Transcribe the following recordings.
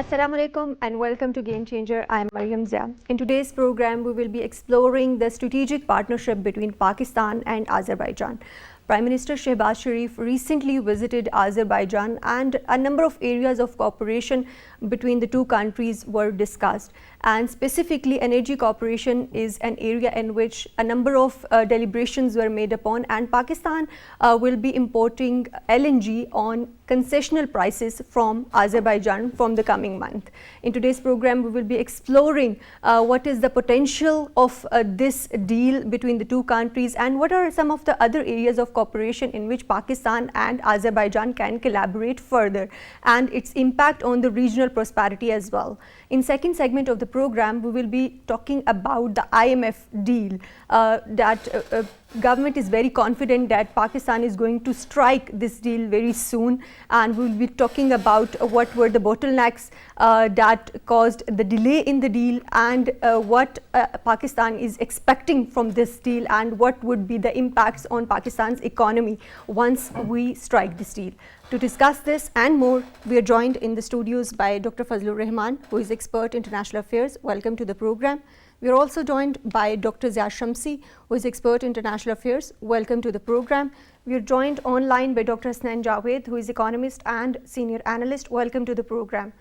Assalamu alaikum and welcome to Game Changer. I am Mariam Zia. In today's program, we will be exploring the strategic partnership between Pakistan and Azerbaijan. Prime Minister Shahbaz Sharif recently visited Azerbaijan and a number of areas of cooperation between the two countries were discussed. And specifically, energy cooperation is an area in which a number of deliberations were made upon, and Pakistan will be importing LNG on concessional prices from Azerbaijan from the coming month. In today's program, we will be exploring what is the potential of this deal between the two countries and what are some of the other areas of cooperation in which Pakistan and Azerbaijan can collaborate further, and its impact on the regional prosperity as well. In second segment of the program, we will be talking about the IMF deal that government is very confident that Pakistan is going to strike this deal very soon, and we will be talking about what were the bottlenecks that caused the delay in the deal and what Pakistan is expecting from this deal and what would be the impacts on Pakistan's economy once we strike this deal. To discuss this and more, we are joined in the studios by Dr. Fazlur Rahman, who is expert international affairs. Welcome to the program. We are also joined by Dr. Zia Shamsi, who is expert international affairs. Welcome to the program. We are joined online by Dr. Hasnain Javed, who is economist and senior analyst. Welcome to the program.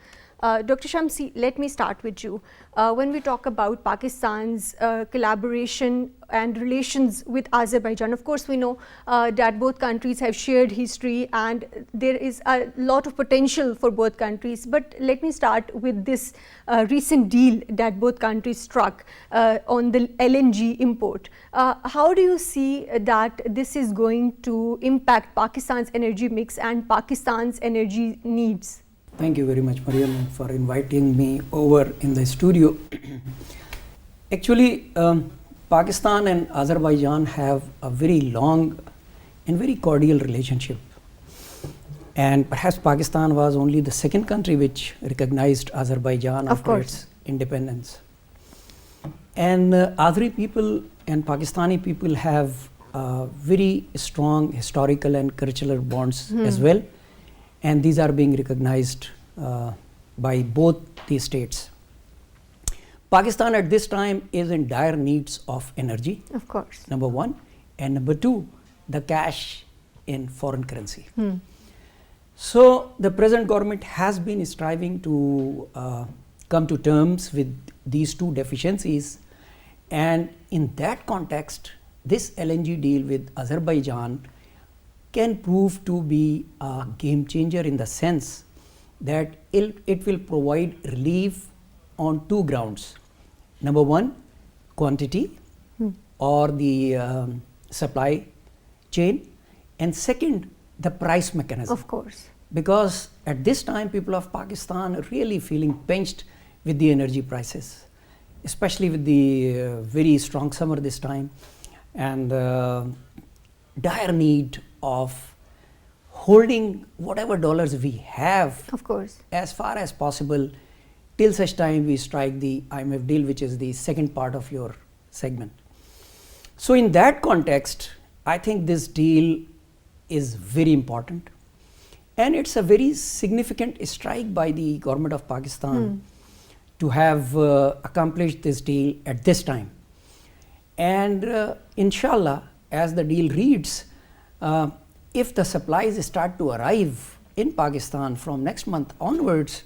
Dr. Shamsi, let me start with you. When we talk about Pakistan's collaboration and relations with Azerbaijan, of course we know that both countries have shared history and there is a lot of potential for both countries. But let me start with this recent deal that both countries struck on the LNG import. How do you see that this is going to impact Pakistan's energy mix and Pakistan's energy needs? Thank you very much, Mariam, for inviting me over in the studio. Actually, Pakistan and Azerbaijan have a very long and very cordial relationship. And perhaps Pakistan was only the second country which recognized Azerbaijan after its independence. And Azeri people and Pakistani people have very strong historical and cultural bonds as well. And these are being recognized by both these states. Pakistan at this time is in dire needs of energy, of course, number one, and number two, the cash in foreign currency. So the present government has been striving to come to terms with these two deficiencies, and in that context, this LNG deal with Azerbaijan can prove to be a game changer in the sense that it will provide relief on two grounds. Number one, quantity or the supply chain, and second, the price mechanism. Of course. Because at this time, people of Pakistan are really feeling pinched with the energy prices, especially with the very strong summer this time, and dire need of holding whatever dollars we have, of course, as far as possible till such time we strike the IMF deal, which is the second part of your segment. So in that context, I think this deal is very important, and it's a very significant strike by the government of Pakistan to have accomplished this deal at this time. And inshallah, as the deal reads, if the supplies start to arrive in Pakistan from next month onwards,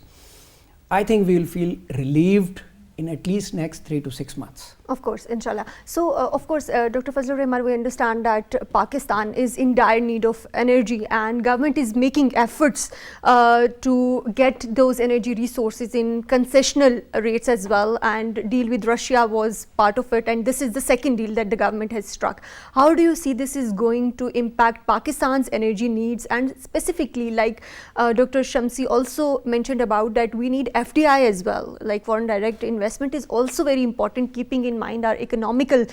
I think we will feel relieved in at least next 3 to 6 months. Of course, inshallah. So, of course, Dr. Fazlur Rahman, we understand that Pakistan is in dire need of energy and government is making efforts to get those energy resources in concessional rates as well, and deal with Russia was part of it, and this is the second deal that the government has struck. How do you see this is going to impact Pakistan's energy needs, and specifically, like Dr. Shamsi also mentioned about, that we need FDI as well, like foreign direct investment is also very important, keeping in mind our economical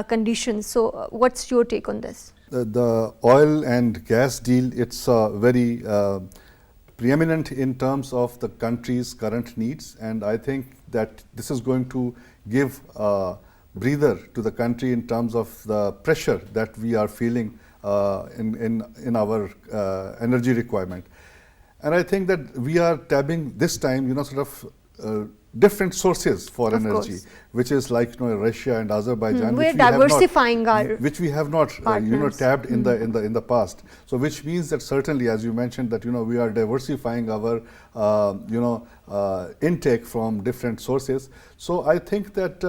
conditions. So what's your take on this? The oil and gas deal, it's very preeminent in terms of the country's current needs, and I think that this is going to give a breather to the country in terms of the pressure that we are feeling in our energy requirement. And I think that we are tabbing this time, sort of different sources for Of energy, course. which is like Russia and Azerbaijan, We're which we have not, diversifying our which we have not partners. tapped in the past. So which means that certainly, as you mentioned, that we are diversifying our intake from different sources. So I think that,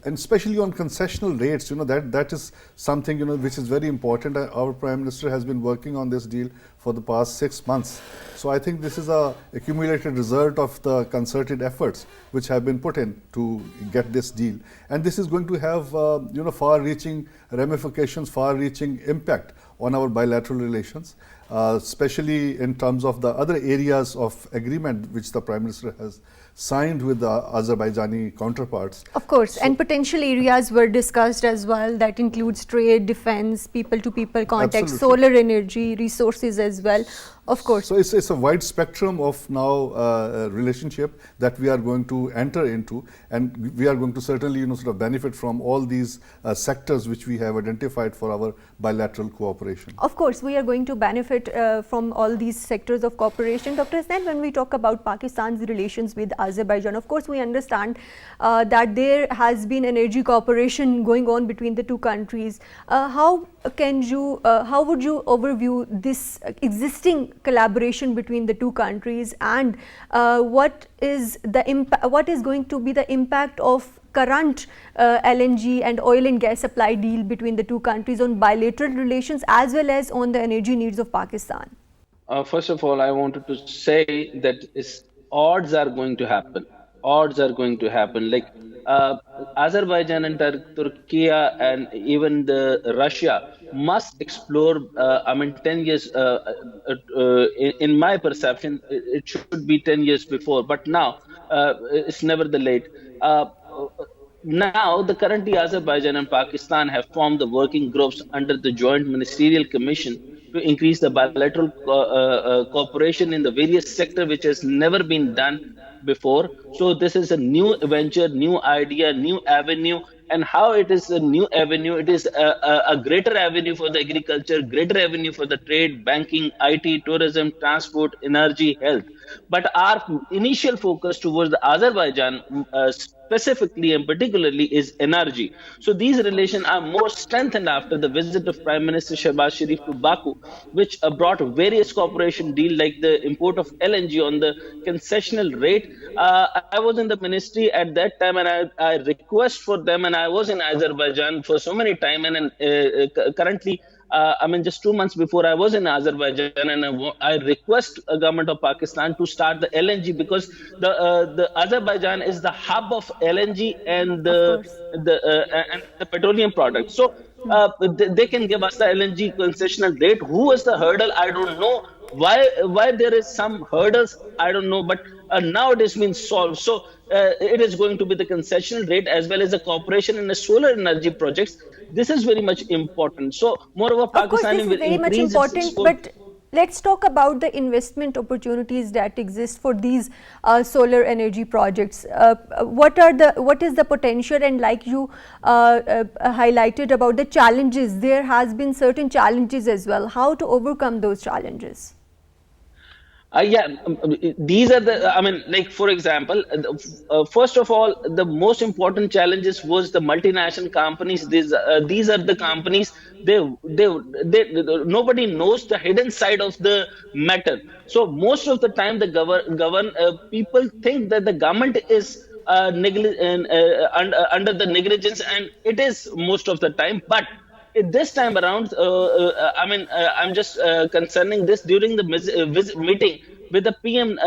and especially on concessional rates, that is something which is very important. Our Prime Minister has been working on this deal for the past 6 months. So I think this is a accumulated result of the concerted efforts which have been put in to get this deal, and this is going to have far-reaching ramifications, far-reaching impact on our bilateral relations, especially in terms of the other areas of agreement which the Prime Minister has signed with the Azerbaijani counterparts. Of course, and potential areas were discussed as well. That includes trade, defense, people-to-people contact, Absolutely. solar energy, resources as well. Of course. So it's a wide spectrum of now relationship that we are going to enter into, and we are going to certainly sort of benefit from all these sectors which we have identified for our bilateral cooperation. Of course, we are going to benefit from all these sectors of cooperation. Dr. Hasnain, when we talk about Pakistan's relations with Azerbaijan, of course, we understand that there has been energy cooperation going on between the two countries. How would you overview this existing collaboration between the two countries, and what is going to be the impact of current LNG and oil and gas supply deal between the two countries on bilateral relations as well as on the energy needs of Pakistan? First of all, I wanted to say that odds are going to happen. Odds are going to happen. Like uh, Azerbaijan and Turkey and even the Russia must explore. 10 years. In my perception, it should be 10 years before. But now it's never the late. Now, currently Azerbaijan and Pakistan have formed the working groups under the Joint Ministerial Commission to increase the bilateral cooperation in the various sectors, which has never been done before. So this is a new venture, new idea, new avenue. And how it is a new avenue, it is a greater avenue for the agriculture, greater avenue for the trade, banking, IT, tourism, transport, energy, health. But our initial focus towards the Azerbaijan, specifically and particularly, is energy. So these relations are more strengthened after the visit of Prime Minister Shahbaz Sharif to Baku, which brought various cooperation deals like the import of LNG on the concessional rate. I was in the ministry at that time, and I request for them, and I was in Azerbaijan for so many time, and currently just 2 months before I was in Azerbaijan, and I request a government of Pakistan to start the LNG, because the Azerbaijan is the hub of LNG and Of course. the petroleum products. So they can give us the LNG concessional rate. Who is the hurdle? I don't know. Why there is some hurdles? I don't know. But now it has been solved. So it is going to be the concessional rate as well as the cooperation in the solar energy projects. This is very much important. So moreover, Of course, this Pakistani is will very much increase its important, export. but let's talk about the investment opportunities that exist for these solar energy projects. What is the potential, and like you highlighted about the challenges, there has been certain challenges as well. How to overcome those challenges? Yeah, these are like for example, first of all, the most important challenges was the multinational companies. These are the companies. They nobody knows the hidden side of the matter. So most of the time, the people think that the government is under the negligence, and it is most of the time. But this time around, I'm just concerning this during the meeting with the PM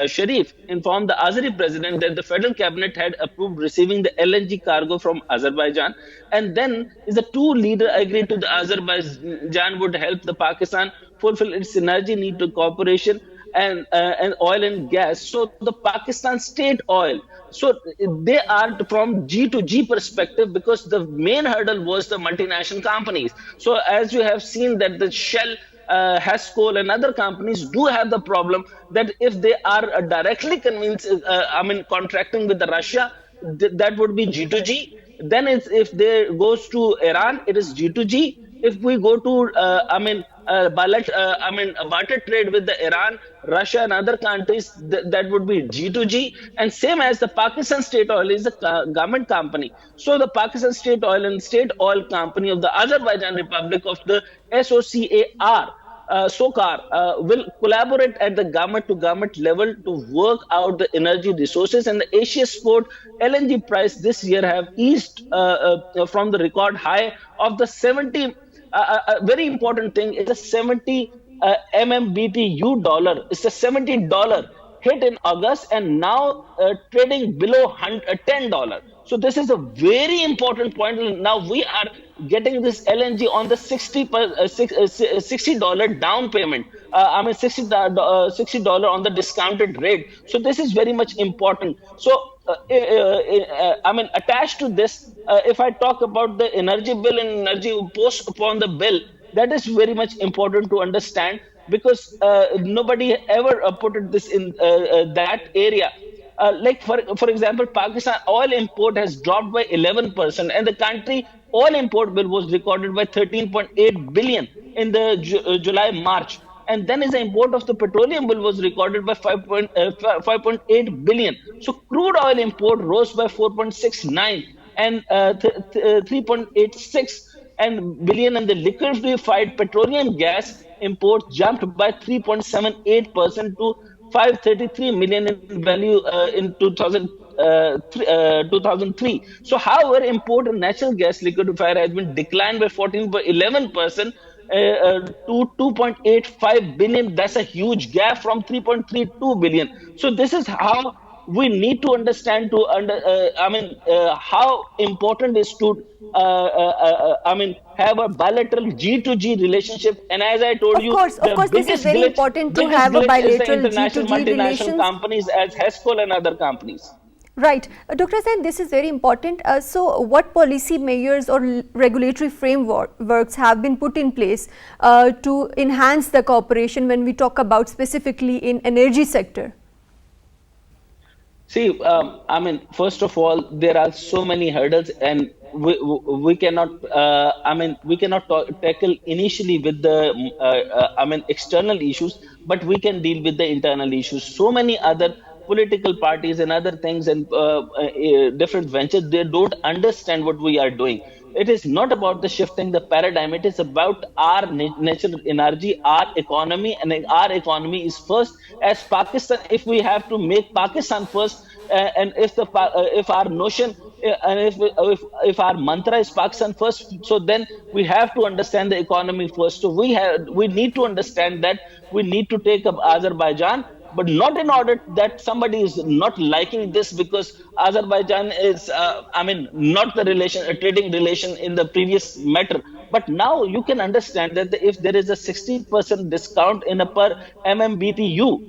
Sharif informed the Azeri president that the federal cabinet had approved receiving the LNG cargo from Azerbaijan, and then is the two leader agreed to the Azerbaijan would help the Pakistan fulfill its energy need to cooperation and oil and gas. So the Pakistan state oil. So they are from G to G perspective, because the main hurdle was the multinational companies. So as you have seen that the Shell, Hascoal and other companies do have the problem that if they are directly contracting with the Russia, that would be G to G. Then if they goes to Iran, it is G to G. If we go to barter trade with the Iran, Russia, and other countries, that would be G2G. And same as the Pakistan State Oil is a government company. So the Pakistan State Oil and State Oil Company of the Azerbaijan Republic of the SOCAR, SOCAR will collaborate at the government to government level to work out the energy resources. And the Asia Sport LNG price this year have eased from the record high of the 70. A very important thing is the 70 MMBTU dollar. It's a $70 hit in August, and now trading below $10. So this is a very important point. Now we are getting this LNG on the $60 down payment. $60 on the discounted rate. So this is very much important. So attached to this, if I talk about the energy bill and energy imposed upon the bill, that is very much important to understand, because nobody ever put this in that area. Like for example, Pakistan oil import has dropped by 11%, and the country oil import bill was recorded by 13.8 billion in the July-March. And then is the import of the petroleum bill was recorded by 5.8 billion. So crude oil import rose by 4.69 and 3.86 and billion, and the liquefied petroleum gas imports jumped by 3.78% to 533 million in value in 2003. So, however, import of natural gas liquefier has been declined by 11% to 2.85 billion. That's a huge gap from 3.32 billion. So, this is how we need to understand how important it is to have a bilateral G2G relationship. And as I told you, of course, this is very important to have a bilateral international G2G multinational relations. companies as HESCOL and other companies. Right. Dr. Zain, this is very important. So what policy measures or regulatory frameworks have been put in place to enhance the cooperation when we talk about specifically in energy sector? See, first of all, there are so many hurdles, and we cannot, tackle initially with the, external issues, but we can deal with the internal issues. So many other political parties and other things and different ventures, they don't understand what we are doing. It is not about the shifting the paradigm. It is about our natural energy, our economy, and our economy is first. As Pakistan, if we have to make Pakistan first, and if our notion and if our mantra is Pakistan first, so then we have to understand the economy first. So we need to understand that we need to take up Azerbaijan, but not in order that somebody is not liking this because Azerbaijan is, not the trading relation in the previous matter. But now you can understand that if there is a 60% discount in a per MMBTU,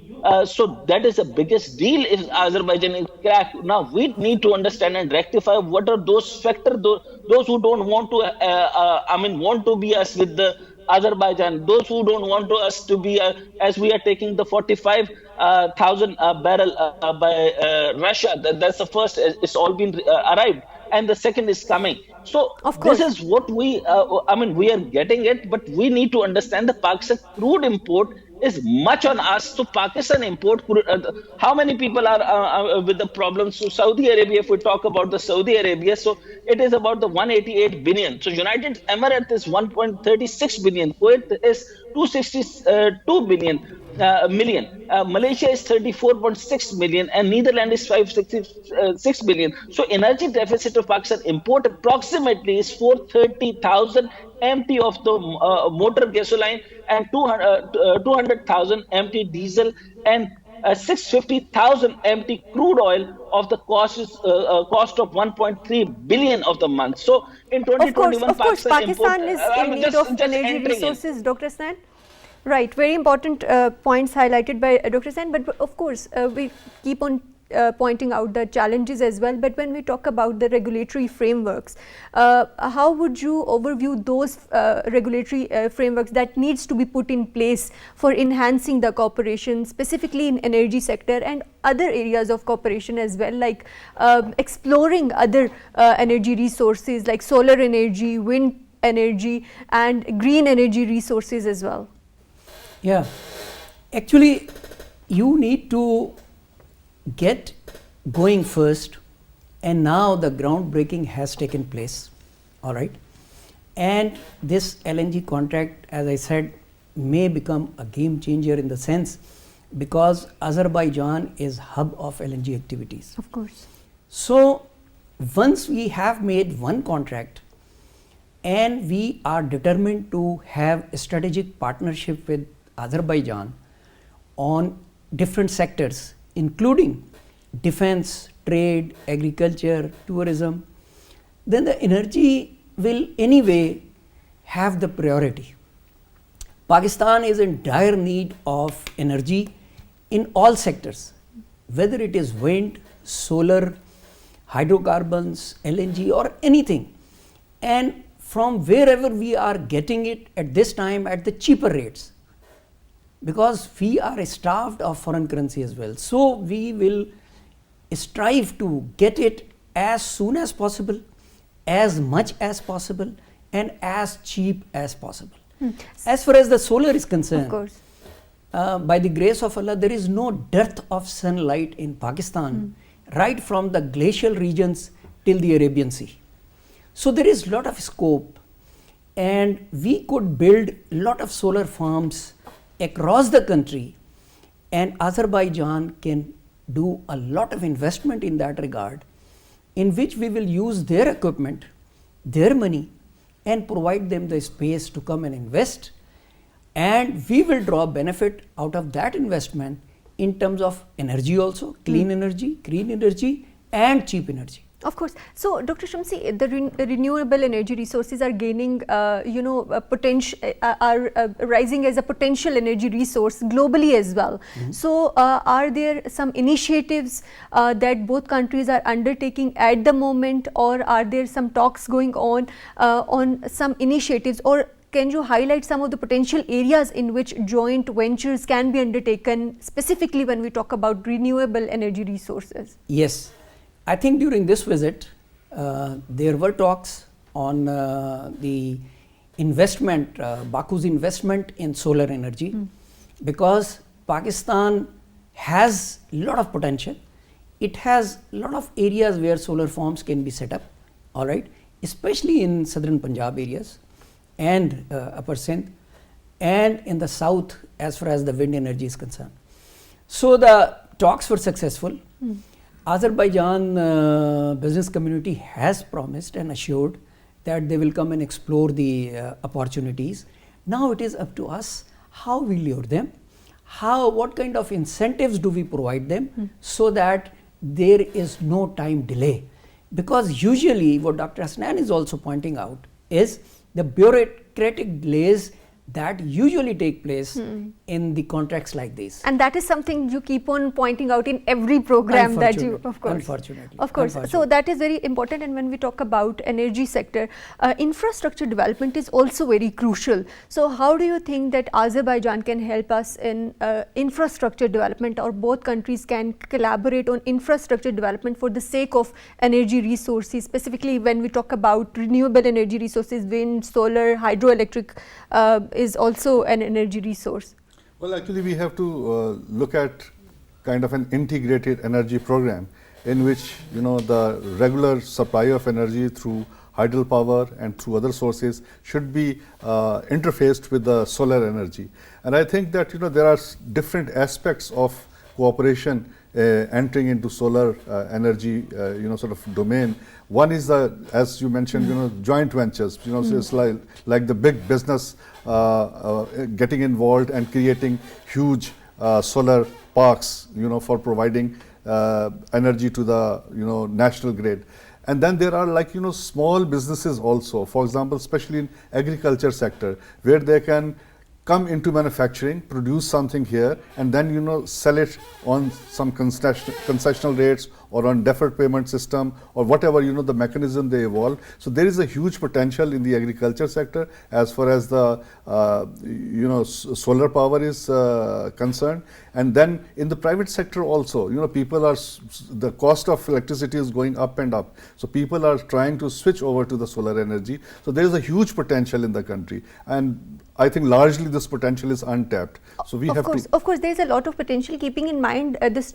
so that is the biggest deal if Azerbaijan is cracked. Now we need to understand and rectify what are those factors, those who don't want to, want to be us with the Azerbaijan, those who don't want us to be, as we are taking the 45,000 barrel by Russia. That's the first. It's all been arrived, and the second is coming. So this is what we are getting it, but we need to understand the Pakistan crude import is much on us. So Pakistan import crude, how many people are with the problems? So Saudi Arabia, if we talk about the Saudi Arabia, so it is about the 188 billion. So United Emirates is 1.36 billion. Kuwait is 262 million. Malaysia is 34.6 million, and Netherlands is 566 billion. So energy deficit of Pakistan import approximately is 430,000 MT of the motor gasoline and 200,000 MT diesel and 650,000 MT crude oil of the cost of 1.3 billion of the month. So in 2021, of course, Pakistan is in need of energy resources, Dr. Zain. Right, very important points highlighted by Dr. Zain, but of course we keep on pointing out the challenges as well. But when we talk about the regulatory frameworks, how would you overview those regulatory frameworks that needs to be put in place for enhancing the cooperation, specifically in energy sector and other areas of cooperation as well, like exploring other energy resources like solar energy, wind energy and green energy resources as well? Yeah, actually you need to get going first, and now the groundbreaking has taken place, all right, and this LNG contract, as I said, may become a game changer in the sense because Azerbaijan is hub of LNG activities. Of course. So once we have made one contract and we are determined to have a strategic partnership with Azerbaijan on different sectors, including defense, trade, agriculture, tourism, then the energy will anyway have the priority. Pakistan is in dire need of energy in all sectors, whether it is wind, solar, hydrocarbons, LNG or anything, and from wherever we are getting it at this time at the cheaper rates, because we are starved of foreign currency as well. So we will strive to get it as soon as possible, as much as possible, and as cheap as possible. As far as the solar is concerned, of course, by the grace of Allah, there is no dearth of sunlight in Pakistan, right from the glacial regions till the Arabian Sea. So there is a lot of scope, and we could build a lot of solar farms across the country, and Azerbaijan can do a lot of investment in that regard, in which we will use their equipment, their money, and provide them the space to come and invest, and we will draw benefit out of that investment in terms of energy also, clean energy, green energy and cheap energy. Of course. So, Dr. Shamsi, the renewable energy resources are gaining, potential, are rising as a potential energy resource globally as well. So, are there some initiatives that both countries are undertaking at the moment, or are there some talks going on some initiatives, or can you highlight some of the potential areas in which joint ventures can be undertaken, specifically when we talk about renewable energy resources? Yes. I think during this visit, there were talks on the investment, Baku's investment in solar energy, because Pakistan has a lot of potential. It has a lot of areas where solar farms can be set up, all right, especially in southern Punjab areas and upper Sindh, and in the south as far as the wind energy is concerned. So the talks were successful. Azerbaijan business community has promised and assured that they will come and explore the opportunities. Now it is up to us how we lure them, what kind of incentives do we provide them, so that there is no time delay. Because usually what Dr. Hasnan is also pointing out is the bureaucratic delays that usually take place in the contracts like this. And that is something you keep on pointing out in every program that you, of course. Unfortunately. Of course. So that is very important. And when we talk about energy sector, infrastructure development is also very crucial. So how do you think that Azerbaijan can help us in infrastructure development, or both countries can collaborate on infrastructure development for the sake of energy resources, specifically when we talk about renewable energy resources, wind, solar, hydroelectric, is also an energy resource? Well, actually we have to look at kind of an integrated energy program in which, you know, the regular supply of energy through hydropower and through other sources should be interfaced with the solar energy. And I think that, you know, there are different aspects of cooperation entering into solar energy, sort of domain. One is the, as you mentioned, you know, joint ventures. You know, so it's like the big business getting involved and creating huge solar parks, you know, for providing energy to the, you know, national grid. And then there are, like, you know, small businesses also. For example, especially in agriculture sector, where they can come into manufacturing, produce something here, and then sell it on some concessional rates or on deferred payment system or whatever the mechanism they evolve. So there is a huge potential in the agriculture sector as far as the solar power is concerned. And then in the private sector also, the cost of electricity is going up and up. So people are trying to switch over to the solar energy. So there is a huge potential in the country, and I think largely this potential is untapped. So we have to. Of course, there is a lot of potential, keeping in mind this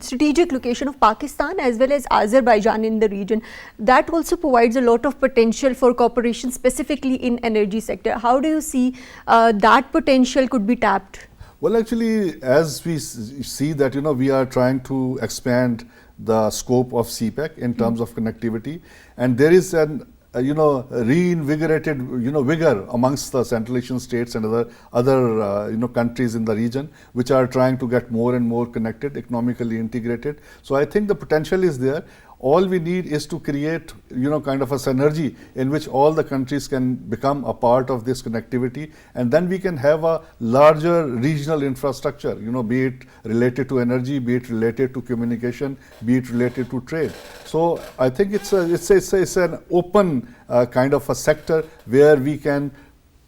strategic location of Pakistan as well as Azerbaijan in the region. That also provides a lot of potential for cooperation, specifically in energy sector. How do you see that potential could be tapped? Well, actually, as we see that we are trying to expand the scope of CPEC in terms of connectivity, and there is an reinvigorated vigor amongst the Central Asian states and other countries in the region, which are trying to get more and more connected, economically integrated. So I think the potential is there. All we need is to create kind of a synergy in which all the countries can become a part of this connectivity, and then we can have a larger regional infrastructure, be it related to energy, be it related to communication, be it related to trade. So I think it's an open kind of a sector where we can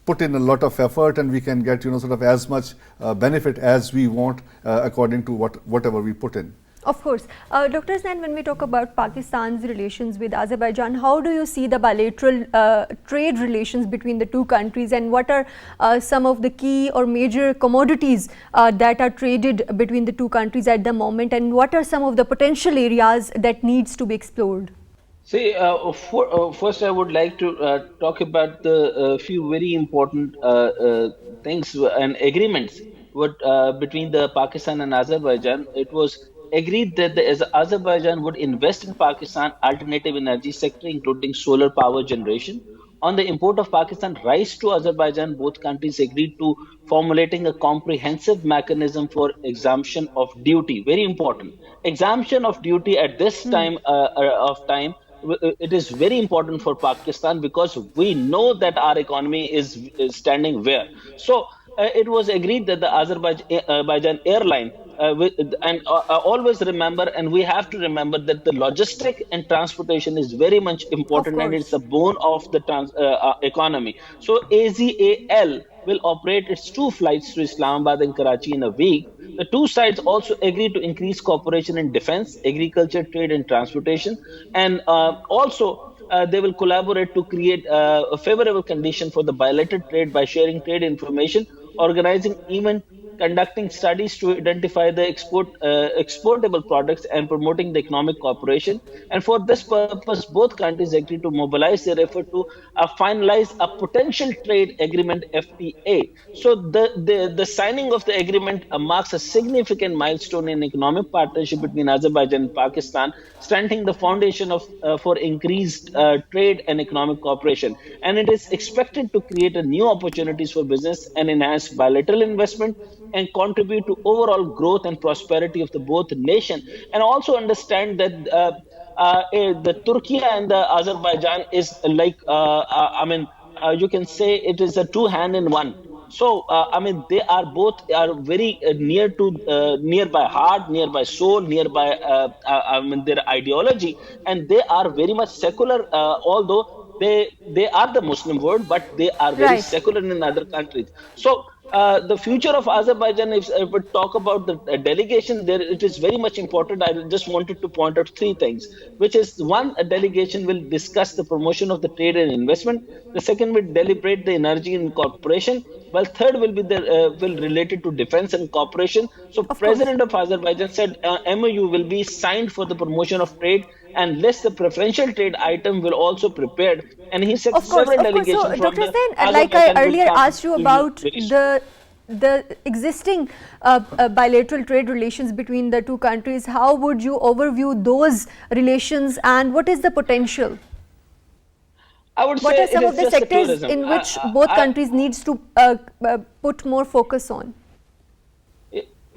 put in a lot of effort and we can get sort of as much benefit as we want according to whatever we put in. Of course. Dr. Hasnain, when we talk about Pakistan's relations with Azerbaijan, how do you see the bilateral trade relations between the two countries, and what are some of the key or major commodities that are traded between the two countries at the moment, and what are some of the potential areas that needs to be explored? See, first I would like to talk about the few very important things and agreements between the Pakistan and Azerbaijan. It was agreed that Azerbaijan would invest in Pakistan alternative energy sector, including solar power generation. On the import of Pakistan rice to Azerbaijan, both countries agreed to formulating a comprehensive mechanism for exemption of duty. Very important. Exemption of duty at this time it is very important for Pakistan, because we know that our economy is standing where. So it was agreed that the Azerbaijan Airlines and always remember, and we have to remember, that the logistic and transportation is very much important, and it's a bone of the economy. So AZAL will operate its 2 flights to Islamabad and Karachi in a week. The two sides also agreed to increase cooperation in defense, agriculture, trade, and transportation, and also they will collaborate to create a favorable condition for the bilateral trade by sharing trade information, organizing event, conducting studies to identify the exportable products, and promoting the economic cooperation. And for this purpose, both countries agreed to mobilize their effort to finalize a potential trade agreement (FTA). So the signing of the agreement marks a significant milestone in economic partnership between Azerbaijan and Pakistan, strengthening the foundation for increased trade and economic cooperation. And it is expected to create new opportunities for business and enhance bilateral investment, and contribute to overall growth and prosperity of the both nation. And also understand that the Turkey and the Azerbaijan is like you can say it is a two hand in one. So they are both very near by heart, near by soul, near by their ideology, and they are very much secular, although they are the Muslim world, but they are very secular in other countries. So the future of Azerbaijan, if we talk about the delegation there, it is very much important. I just wanted to point out 3 things, which is: one, a delegation will discuss the promotion of the trade and investment. The second will deliberate the energy and cooperation. While third will be will related to defense and cooperation. So President of Azerbaijan said MOU will be signed for the promotion of trade, and less the preferential trade item will also prepared. And he said several delegations so, from Dr. the Hasnain, like I earlier asked you about the existing bilateral trade relations between the two countries, how would you overview those relations, and what is the potential? I would what say are some of the sectors in which both countries needs to put more focus on?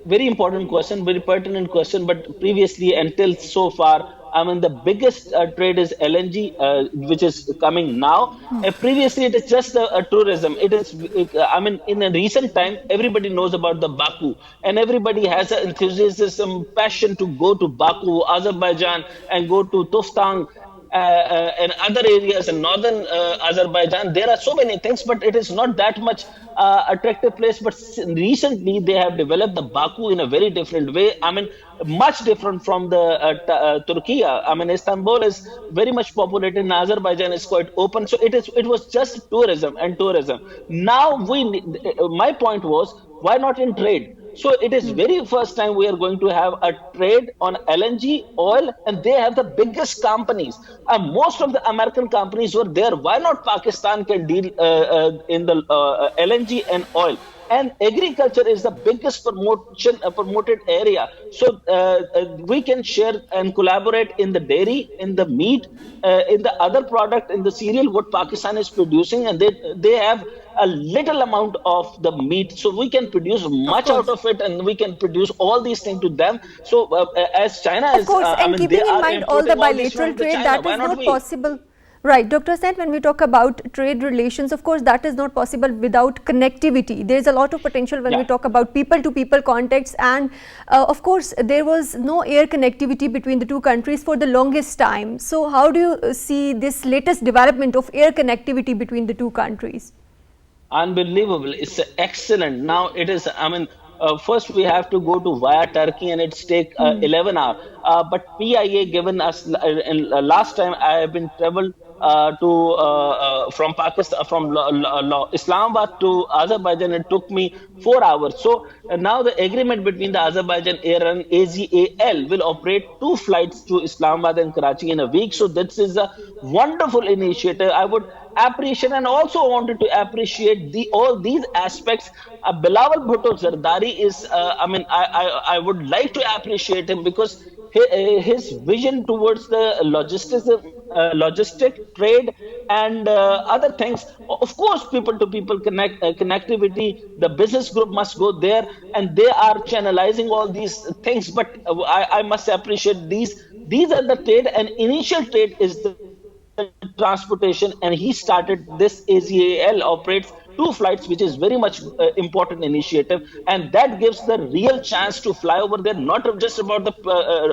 Very important question, very pertinent question. But previously, until so far, I mean, the biggest trade is LNG, which is coming now. Previously, it is just a tourism. I mean, in a recent time, everybody knows about the Baku, and everybody has an enthusiasm, passion to go to Baku, Azerbaijan, and go to Toftang. And other areas in northern Azerbaijan, there are so many things, but it is not that much attractive place. But recently, they have developed the Baku in a very different way. I mean, much different from the Turkey. I mean, Istanbul is very much populated, and Azerbaijan is quite open. So it was just tourism and tourism. Now my point was, why not in trade? So it is very first time we are going to have a trade on LNG oil, and they have the biggest companies. Most of the American companies were there. Why not Pakistan can deal in the LNG and oil? And agriculture is the biggest promoted area. So we can share and collaborate in the dairy, in the meat, in the other product, in the cereal, what Pakistan is producing, and they have a little amount of the meat, so we can produce much out of it, and we can produce all these things to them. So as China of is, course, I and mean, keeping they in are mind all the importing all these bilateral from trade, China. that Why is not not we? possible. Right, Dr. Sen, when we talk about trade relations, of course, that is not possible without connectivity. There is a lot of potential when we talk about people-to-people contacts, and of course, there was no air connectivity between the two countries for the longest time. So how do you see this latest development of air connectivity between the two countries? Unbelievable. It's excellent. Now it is, I mean, first we have to go to via Turkey, and it's take 11 hours. But PIA given us, last time I have been traveled from Pakistan, from Islamabad to Azerbaijan, it took me 4 hours. So now the agreement between the Azerbaijan Airlines and AZAL will operate 2 flights to Islamabad and Karachi in a week. So this is a wonderful initiative. I would appreciate, and also wanted to appreciate all these aspects. Bilawal Bhutto Zardari is, I mean, I would like to appreciate him, because his vision towards the logistic trade and other things. Of course, people-to-people connectivity. The business group must go there, and they are channelizing all these things. But I must appreciate these. These are the trade, and initial trade is the transportation, and he started this. AZAL operates 2 flights, which is very much important initiative, and that gives the real chance to fly over there. Not just about the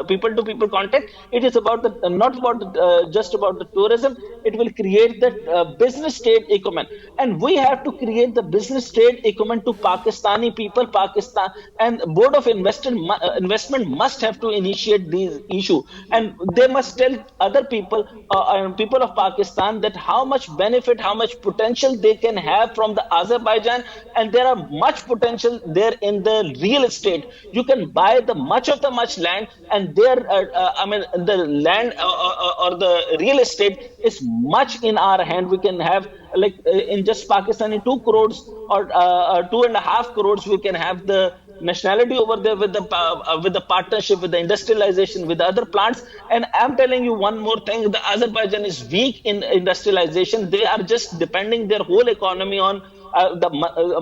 people-to-people contact. It is about the not about just about the tourism. It will create the business trade economy, and we have to create the business trade economy to Pakistani people. Pakistan and Board of Investment must have to initiate these issue, and they must tell other people and people of Pakistan that how much benefit, how much potential they can have from the Azerbaijan, and there are much potential there in the real estate. You can buy the much land, and there, I mean, the land or the real estate is much in our hand. We can have, like in just Pakistani 2 crores or 2.5 crores, we can have the nationality over there with the partnership, with the industrialization, with the other plants. And I'm telling you one more thing: the Azerbaijan is weak in industrialization. They are just depending their whole economy on the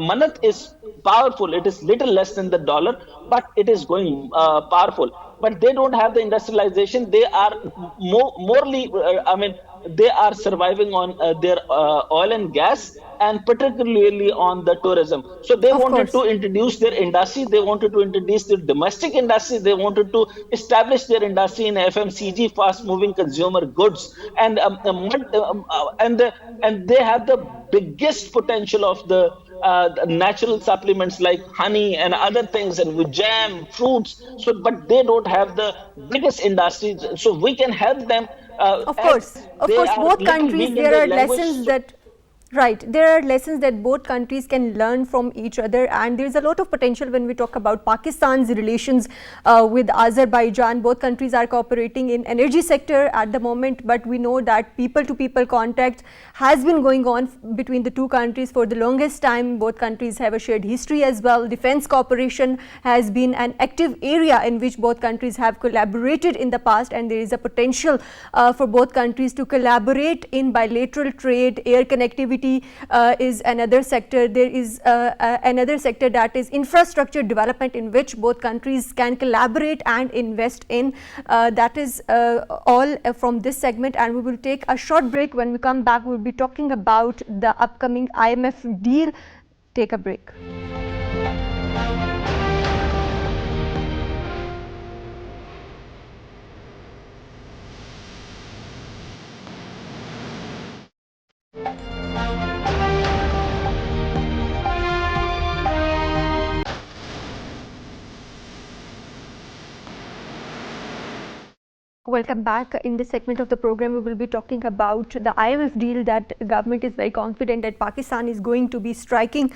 manat is powerful. It is little less than the dollar, but it is going powerful. But they don't have the industrialization. They are morely, I mean, they are surviving on their oil and gas, and particularly on the tourism. So they wanted to introduce their industry. They wanted to introduce their domestic industry. They wanted to establish their industry in FMCG, fast-moving consumer goods, and they have the biggest potential of the natural supplements like honey and other things, and with jam, fruits. So, but they don't have the biggest industries. So we can help them. Of course, both countries, there are lessons that. Right, there are lessons that both countries can learn from each other, and there is a lot of potential when we talk about Pakistan's relations with Azerbaijan. Both countries are cooperating in energy sector at the moment, but we know that people-to-people contact has been going on between the two countries for the longest time. Both countries have a shared history as well. Defense cooperation has been an active area in which both countries have collaborated in the past, and there is a potential for both countries to collaborate in bilateral trade, air connectivity, sustainability is another sector. There is another sector that is infrastructure development, in which both countries can collaborate and invest in. That is all from this segment, and we will take a short break. When we come back, we will be talking about the upcoming IMF deal. Take a break. Welcome back. In this segment of the program, we will be talking about the IMF deal that government is very confident that Pakistan is going to be striking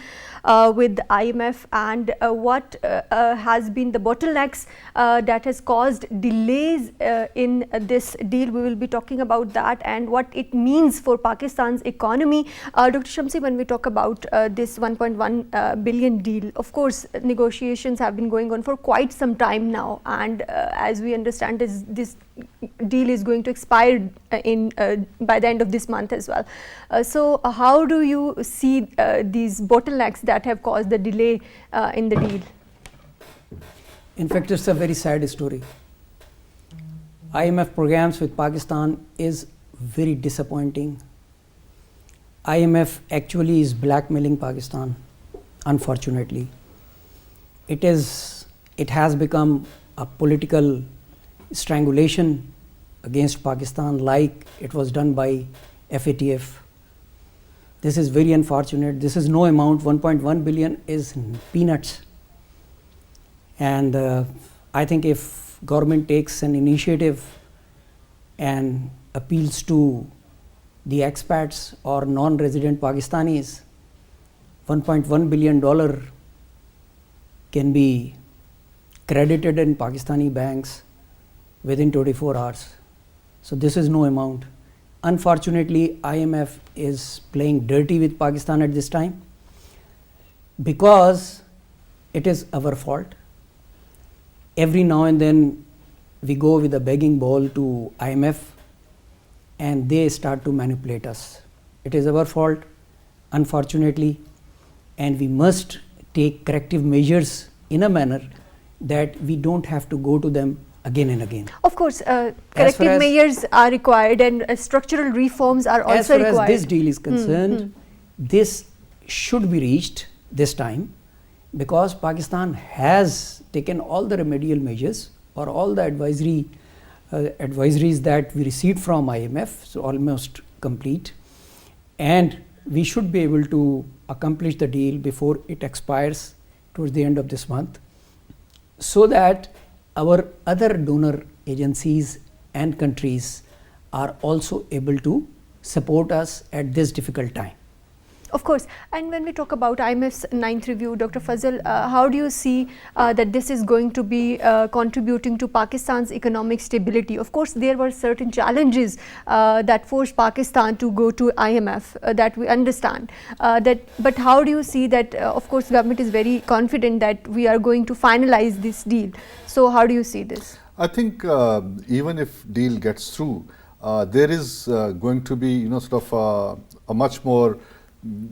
with the IMF, and what has been the bottlenecks that has caused delays in this deal. We will be talking about that and what it means for Pakistan's economy. Dr. Shamsi, when we talk about this 1.1 billion deal, of course, negotiations have been going on for quite some time now, and as we understand, this deal is going to expire in by the end of this month as well. So how do you see these bottlenecks that have caused the delay in the deal? In fact, it's a very sad story. IMF programs with Pakistan is very disappointing. IMF actually is blackmailing Pakistan, unfortunately. It has become a political strangulation against Pakistan, like it was done by FATF. This is very unfortunate. This is no amount. 1.1 billion is peanuts. And I think if government takes an initiative and appeals to the expats or non-resident Pakistanis, $1.1 billion can be credited in Pakistani banks within 24 hours. So this is no amount. Unfortunately, IMF is playing dirty with Pakistan at this time because it is our fault. Every now and then we go with a begging ball to IMF and they start to manipulate us. It is our fault, unfortunately, and we must take corrective measures in a manner that we don't have to go to them again and again. Of course, corrective measures are required, and structural reforms are also required. As far as this deal is concerned, this should be reached this time, because Pakistan has taken all the remedial measures or all the advisories that we received from IMF, so almost complete, and we should be able to accomplish the deal before it expires towards the end of this month, so that our other donor agencies and countries are also able to support us at this difficult time. Of course, and when we talk about IMF's 9th review, Dr. Fazal, how do you see that this is going to be contributing to Pakistan's economic stability? Of course, there were certain challenges that forced Pakistan to go to IMF, that we understand. But how do you see that, of course, government is very confident that we are going to finalize this deal. So how do you see this? I think even if deal gets through, there is going to be, sort of a much more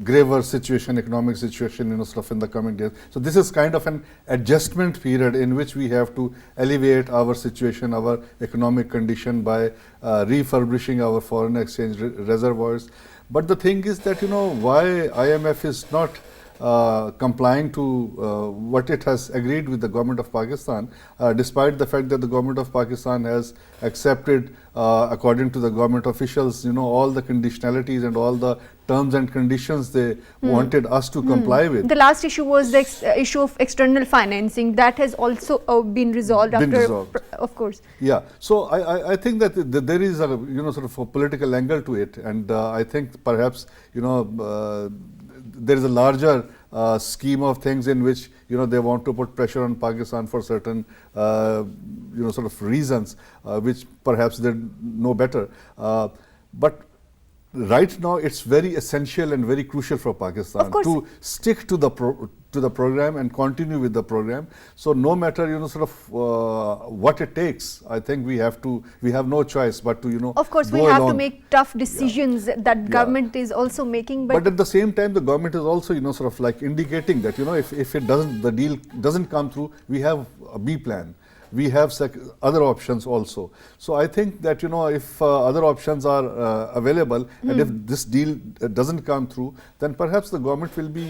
graver situation, economic situation, sort of in the coming days. So this is kind of an adjustment period in which we have to alleviate our situation, our economic condition by refurbishing our foreign exchange reservoirs. But the thing is that, why IMF is not complying to what it has agreed with the government of Pakistan, despite the fact that the government of Pakistan has accepted, according to the government officials, all the conditionalities and all the terms and conditions they wanted us to comply with. The last issue was the issue of external financing. That has also been resolved of course. Yeah. So I think that there is a sort of a political angle to it, and I think perhaps there is a larger scheme of things in which they want to put pressure on Pakistan for certain sort of reasons which perhaps they know better. But right now it's very essential and very crucial for Pakistan to stick to to the program and continue with the program. So no matter what it takes, I think we have no choice but to Of course, we have to make tough decisions that government is also making. But at the same time, the government is also indicating that if the deal doesn't come through, we have a B plan. We have other options also. So I think that if other options are available, and if this deal doesn't come through, then perhaps the government will be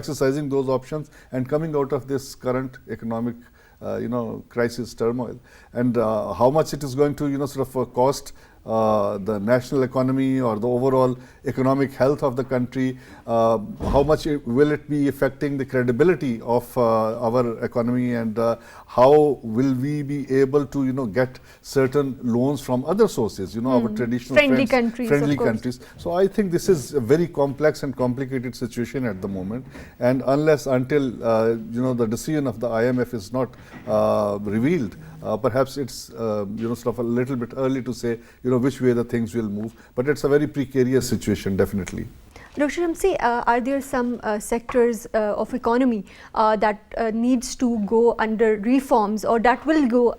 exercising those options and coming out of this current economic crisis turmoil. And how much it is going to cost the national economy or the overall economic health of the country, how much will it be affecting the credibility of our economy, and how will we be able to get certain loans from other sources, our traditional friendly countries. So I think this is a very complex and complicated situation at the moment, and until the decision of the IMF is not revealed, perhaps it's a little bit early to say which way the things will move, but it's a very precarious situation, definitely. Dr. Shamsi, are there some sectors of economy that needs to go under reforms, or that will go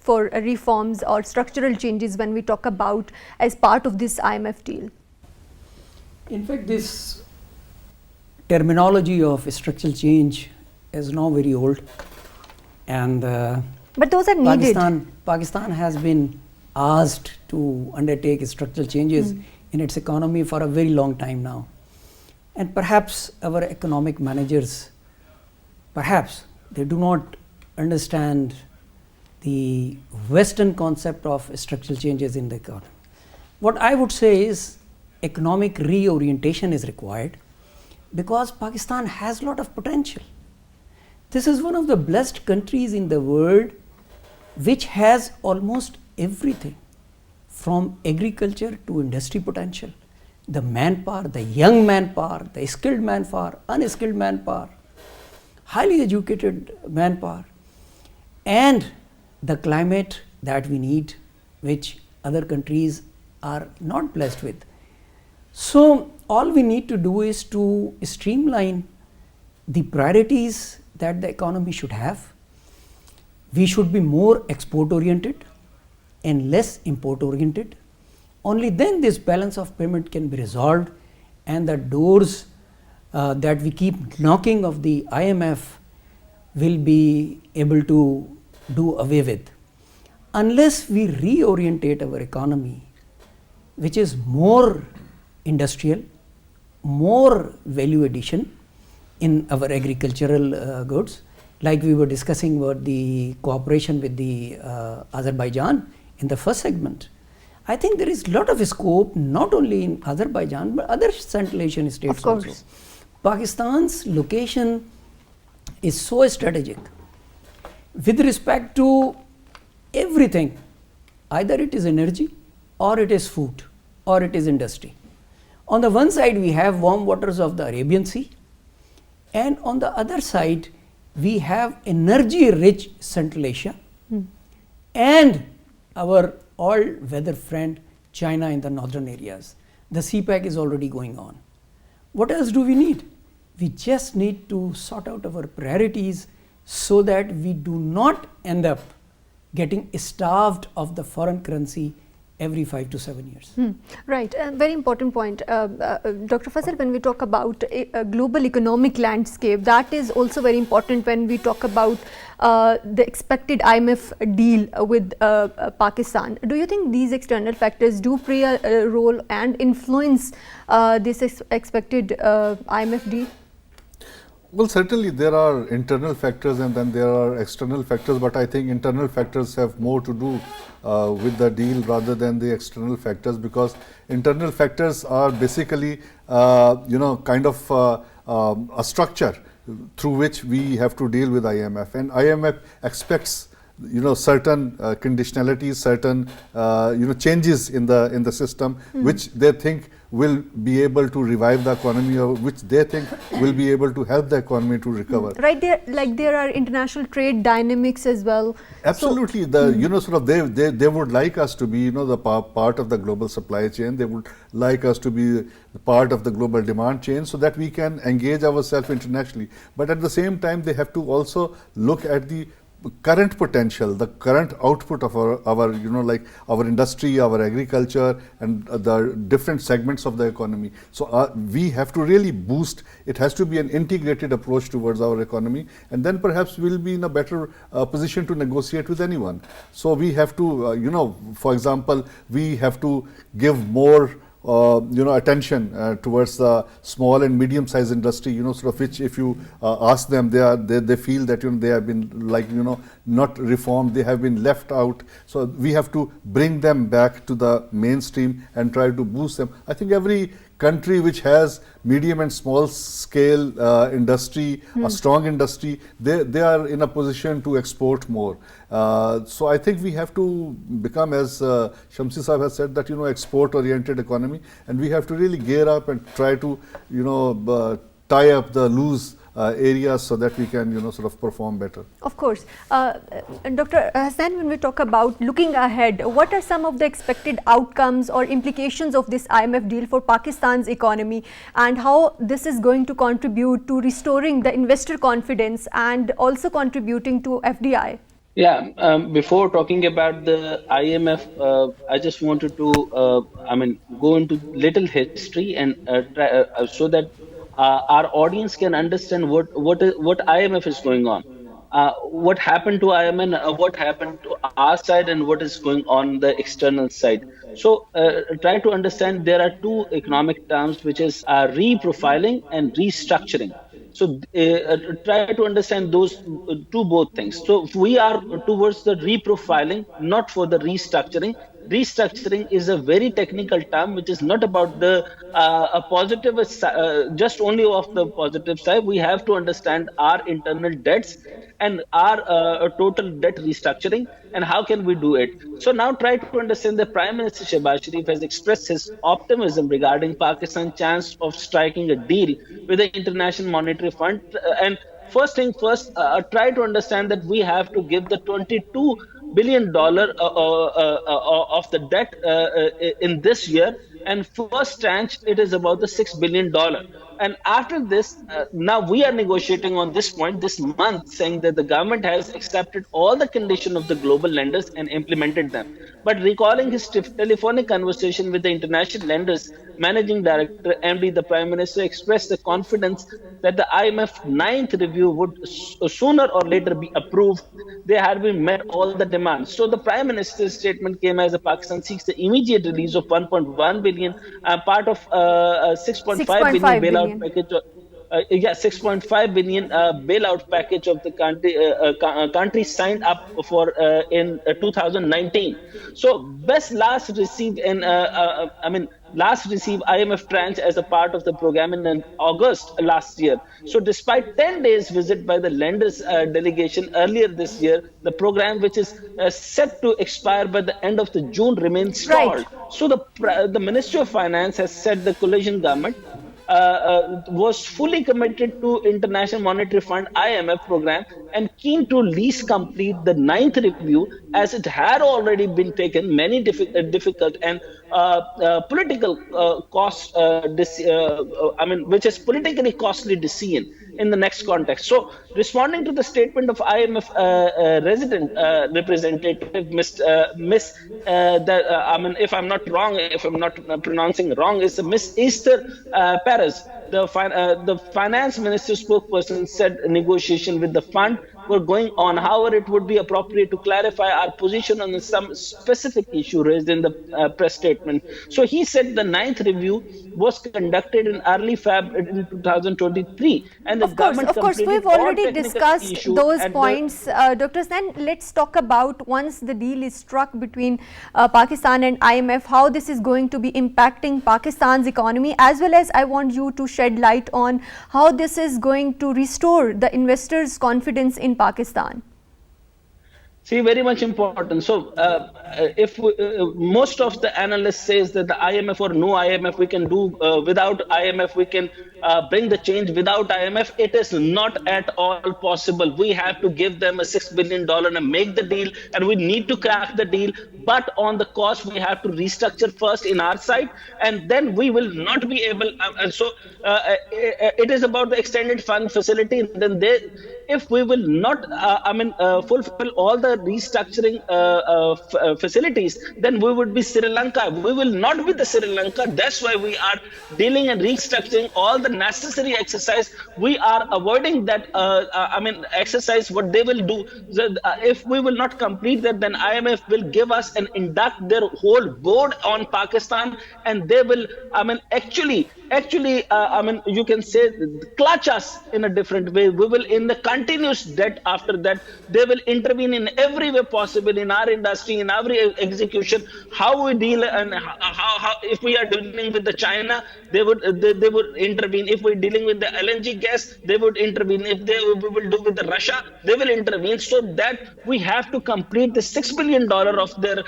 for reforms or structural changes when we talk about as part of this IMF deal? In fact, this terminology of structural change is now very old, and but those are needed. Pakistan has been asked to undertake structural changes in its economy for a very long time now. And perhaps our economic managers, they do not understand the Western concept of structural changes in the economy. What I would say is economic reorientation is required, because Pakistan has a lot of potential. This is one of the blessed countries in the world which has almost everything, from agriculture to industry potential, the manpower, the young manpower, the skilled manpower, unskilled manpower, highly educated manpower, and the climate that we need, which other countries are not blessed with. So all we need to do is to streamline the priorities that the economy should have. We should be more export oriented and less import oriented. Only then this balance of payment can be resolved, and the doors that we keep knocking of the IMF will be able to do away with. Unless we reorientate our economy, which is more industrial, more value addition in our agricultural goods, like we were discussing about the cooperation with the Azerbaijan in the first segment. I think there is a lot of scope, not only in Azerbaijan, but other Central Asian states also. Pakistan's location is so strategic with respect to everything. Either it is energy, or it is food, or it is industry. On the one side, we have warm waters of the Arabian Sea, and on the other side, we have energy-rich Central Asia and our all-weather friend China in the northern areas. The CPEC is already going on. What else do we need? We just need to sort out our priorities so that we do not end up getting starved of the foreign currency every 5 to 7 years. Right, very important point. Dr. Fazal, when we talk about a global economic landscape, that is also very important when we talk about the expected IMF deal with Pakistan. Do you think these external factors do play a role and influence this expected IMF deal? Well, certainly there are internal factors and then there are external factors, but I think internal factors have more to do with the deal rather than the external factors, because internal factors are basically kind of a structure through which we have to deal with IMF, and IMF expects certain conditionalities, certain changes in the system, which they think will be able to revive the economy, or which they think will be able to help the economy to recover. Right, there are international trade dynamics as well. Absolutely, they would like us to be the part of the global supply chain. They would like us to be part of the global demand chain, so that we can engage ourselves internationally. But at the same time, they have to also look at the current potential, the current output of our industry, our agriculture, and the different segments of the economy. So we have to really boost. It has to be an integrated approach towards our economy, and then perhaps we'll be in a better position to negotiate with anyone. So we have to, for example, we have to give more attention towards the small and medium-sized industry, which if you ask them, they feel that they have been not reformed, they have been left out. So we have to bring them back to the mainstream and try to boost them. I think every country which has medium and small scale industry, a strong industry, they are in a position to export more. So I think we have to become, as Shamsi Sahib has said, that export oriented economy, and we have to really gear up and try to tie up the loose areas so that we can perform better. Of course. Dr. Hassan, when we talk about looking ahead, what are some of the expected outcomes or implications of this IMF deal for Pakistan's economy, and how this is going to contribute to restoring the investor confidence and also contributing to FDI? Yeah, before talking about the IMF, I just wanted to, go into little history and so that our audience can understand what IMF is going on, what happened to IMF, what happened to our side, and what is going on the external side. So try to understand there are two economic terms, which is reprofiling and restructuring. So try to understand those both things. So we are towards the reprofiling, not for the restructuring. Restructuring is a very technical term, which is not about the a positive, just only of the positive side. We have to understand our internal debts and our total debt restructuring, and how can we do it. So now try to understand the Prime Minister Shahbaz Sharif has expressed his optimism regarding Pakistan's chance of striking a deal with the International Monetary Fund. And first thing first, try to understand that we have to give the $22 billion of the debt in this year, and first tranche it is about the $6 billion. And after this, now we are negotiating on this point this month, saying that the government has accepted all the conditions of the global lenders and implemented them. But recalling his telephonic conversation with the international lenders managing director MD, the Prime Minister expressed the confidence that the IMF ninth review would sooner or later be approved. They had been met all the demands. So the Prime Minister's statement came as Pakistan seeks the immediate release of 1.1 billion, part of 6.5 billion bailout package. 6.5 billion bailout package of the country signed up for in 2019. So best last received in last received IMF tranche as a part of the program in August last year. So despite 10 days visit by the lenders delegation earlier this year, the program, which is set to expire by the end of the June, remains stalled. Right. So the Ministry of Finance has said the coalition government was fully committed to International Monetary Fund IMF program and keen to least complete the ninth review, as it had already been taken many difficult and political cost, which is politically costly decision in the next context. So, responding to the statement of IMF resident representative, if I'm not wrong, if I'm not pronouncing wrong, is Miss Esther Perez. The finance minister spokesperson said negotiation with the fund were going on. However, it would be appropriate to clarify our position on some specific issue raised in the press statement. So he said the ninth review was conducted in early Feb in 2023, and the government. Of course, we've already discussed those points, Dr. Hassan. Let's talk about, once the deal is struck between Pakistan and IMF, how this is going to be impacting Pakistan's economy, as well as I want you to shed light on how this is going to restore the investors' confidence in Pakistan. See, very much important. So, if most of the analysts says that the IMF or no IMF, we can do without IMF, we can bring the change without IMF. It is not at all possible. We have to give them a $6 billion and make the deal, and we need to crack the deal. But on the cost, we have to restructure first in our side, and then we will not be able. And so, it is about the extended fund facility. Then if we will not, fulfill all the restructuring facilities, then we would be Sri Lanka. We will not be the Sri Lanka. That's why we are dealing and restructuring all the necessary exercise. We are avoiding that, exercise. What they will do, if we will not complete that, then IMF will give us and induct their whole board on Pakistan, and they will, actually, you can say, clutch us in a different way. We will in the continuous debt after that. They will intervene in every way possible in our industry, in every execution, how we deal, and how if we are dealing with the China, they would intervene. If we're dealing with the LNG gas, they would intervene. If we will do with the Russia, they will intervene. So that we have to complete the $6 billion of their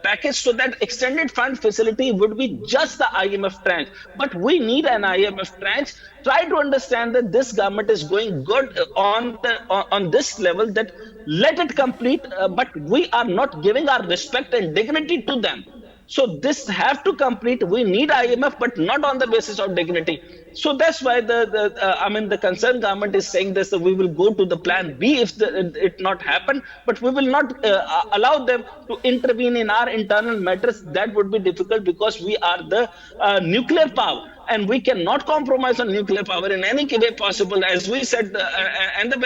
package. So that extended fund facility would be just the IMF tranche. But we need an IMF tranche. Try to understand that this government is going good on this level, that let it complete, but we are not giving our respect and dignity to them. So this have to complete. We need IMF, but not on the basis of dignity. So that's why the concerned government is saying this, that we will go to the plan B if it not happen, but we will not allow them to intervene in our internal matters. That would be difficult because we are the nuclear power, and we cannot compromise on nuclear power in any way possible. As we said, and the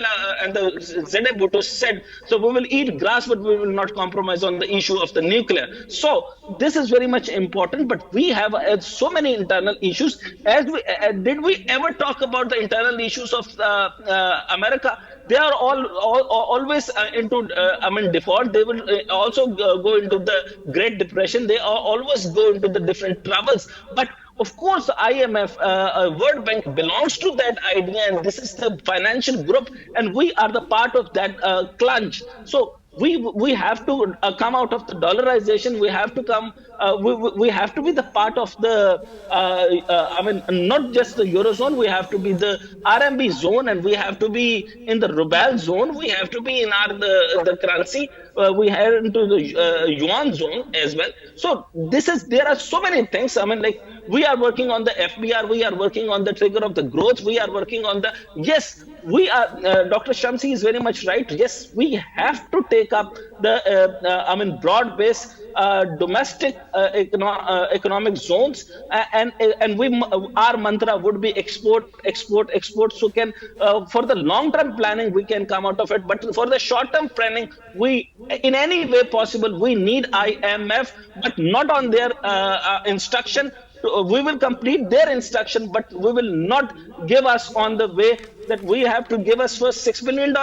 Zede Bhutto said, so we will eat grass, but we will not compromise on the issue of the nuclear. So this is very much important, but we have so many internal issues. Did we ever talk about the internal issues of America? They are always into default. They will also go into the Great Depression. They always go into the different troubles. But of course, IMF, World Bank belongs to that idea, and this is the financial group, and we are the part of that clunge. So we have to come out of the dollarization. We have to come. We have to be the part of the. Not just the eurozone. We have to be the RMB zone, and we have to be in the ruble zone. We have to be in the currency. We have into the yuan zone as well. So there are so many things. We are working on the FBR. We are working on the trigger of the growth. We are working on we are. Dr. Shamsi is very much right. Yes, we have to take up the broad-based domestic economic zones, and our mantra would be export. So for the long-term planning we can come out of it, but for the short-term planning, we in any way possible we need IMF, but not on their instruction. We will complete their instruction, but we will not give us on the way that we have to give us first $6 billion,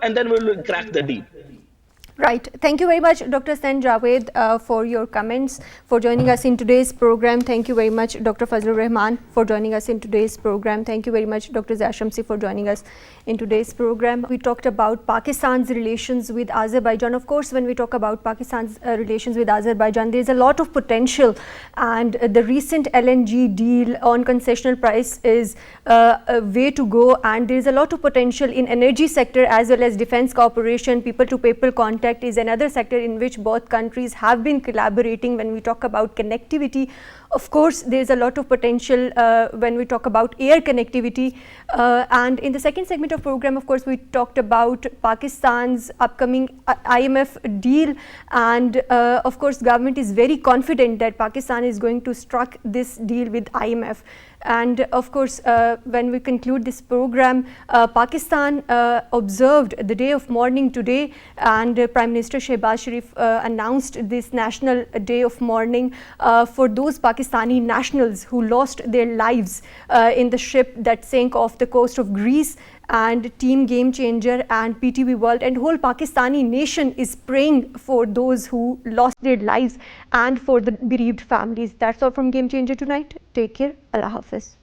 and then we will crack the deal. Right. Thank you very much, Dr. Sen Javed, for your comments, for joining us in today's program. Thank you very much, Dr. Fazlur Rahman, for joining us in today's program. Thank you very much, Dr. Zia Shamsi, for joining us in today's program. We talked about Pakistan's relations with Azerbaijan. Of course, when we talk about Pakistan's relations with Azerbaijan, there is a lot of potential, and the recent LNG deal on concessional price is a way to go, and there is a lot of potential in energy sector as well as defense cooperation. People-to-people contact is another sector in which both countries have been collaborating. When we talk about connectivity, of course, there is a lot of potential when we talk about air connectivity. And in the second segment of program, of course, we talked about Pakistan's upcoming IMF deal. And of course, government is very confident that Pakistan is going to struck this deal with IMF. And of course, when we conclude this program, Pakistan observed the day of mourning today, and Prime Minister Shahbaz Sharif announced this national day of mourning for those Pakistani nationals who lost their lives in the ship that sank off the coast of Greece. And Team Game Changer and PTV World and whole Pakistani nation is praying for those who lost their lives and for the bereaved families. That's all from Game Changer tonight. Take care. Allah Hafiz.